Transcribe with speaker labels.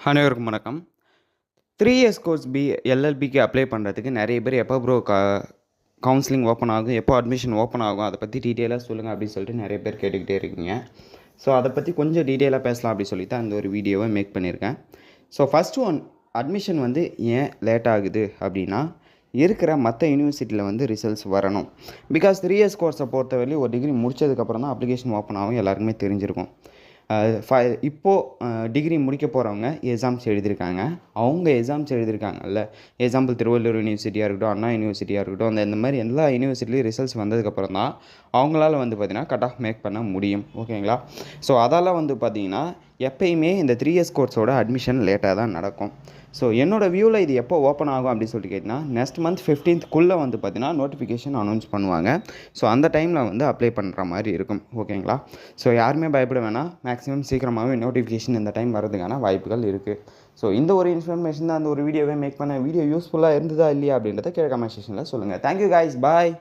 Speaker 1: அனைவருக்கும் வணக்கம். 3 years course எல்எல்பிக்கு apply பண்ணுறதுக்கு நிறைய பேர் எப்போ ப்ரோ கவுன்சிலிங் ஓப்பன் ஆகும், எப்போ அட்மிஷன் ஓப்பன் ஆகும், அதை பற்றி டீட்டெயிலாக சொல்லுங்கள் அப்படின்னு சொல்லிட்டு நிறைய பேர் கேட்டுக்கிட்டே இருக்கீங்க. ஸோ அதை பற்றி கொஞ்சம் டீட்டெயிலாக பேசலாம் அப்படின்னு சொல்லி தான் அந்த ஒரு வீடியோவை மேக் பண்ணியிருக்கேன். ஸோ ஃபஸ்ட்டு அட்மிஷன் ஏன் லேட் ஆகுது அப்படின்னா, இருக்கிற மற்ற யூனிவர்சிட்டியில் ரிசல்ட்ஸ் வரணும். பிகாஸ் 3 இயர்ஸ் கோர்ஸை பொறுத்தவரையிலும் ஒரு டிகிரி முடித்ததுக்கப்புறம் தான் அப்ளிகேஷன் ஓப்பன் ஆகும், எல்லாருக்குமே தெரிஞ்சிருக்கும். இப்போது டிகிரி முடிக்க போகிறவங்க எக்ஸாம்ஸ் எழுதியிருக்காங்க. அவங்க எக்ஸாம்ஸ் எழுதியிருக்காங்கல்ல, எக்ஸாம்பிள் திருவள்ளூர் யூனிவர்சிட்டியாக இருக்கட்டும், அண்ணா யூனிவர்சிட்டியாக இருக்கட்டும், இந்த மாதிரி எல்லா யூனிவர்சிட்டிலையும் ரிசல்ட்ஸ் வந்ததுக்கப்புறம் தான் அவங்களால பார்த்திங்கன்னா கட் ஆஃப் மேக் பண்ண முடியும். ஓகேங்களா? ஸோ அதால் பார்த்திங்கன்னா எப்பயுமே இந்த 3 இயர்ஸ் கோர்ஸோட அட்மிஷன் லேட்டாக தான் நடக்கும். ஸோ என்னோடய வியூவில் இது எப்போ ஓப்பன் ஆகும் அப்படின்னு சொல்லிட்டு கேட்டிங்கன்னா, நெக்ஸ்ட் மந்த் 15th பார்த்திங்கன்னா நோட்டிஃபிகேஷன் அனௌன்ஸ் பண்ணுவாங்க. ஸோ அந்த டைமில் அப்ளை பண்ணுற மாதிரி இருக்கும். ஓகேங்களா? ஸோ யாருமே பயப்பட வேணாம். மேக்ஸிமம் சீக்கிரமாகவே நோட்டிஃபிகேஷன் இந்த டைம் வரதுக்கான வாய்ப்புகள் இருக்குது. ஸோ இந்த ஒரு இன்ஃபர்மேஷன் தான் அந்த ஒரு வீடியோவே மேக் பண்ண. வீடியோ யூஸ்ஃபுல்லாக இருந்ததா இல்லையா அப்படின்றத கீழே கமெண்ட் செக்ஷனில் சொல்லுங்கள். தேங்க்யூ கைஸ், பாய்.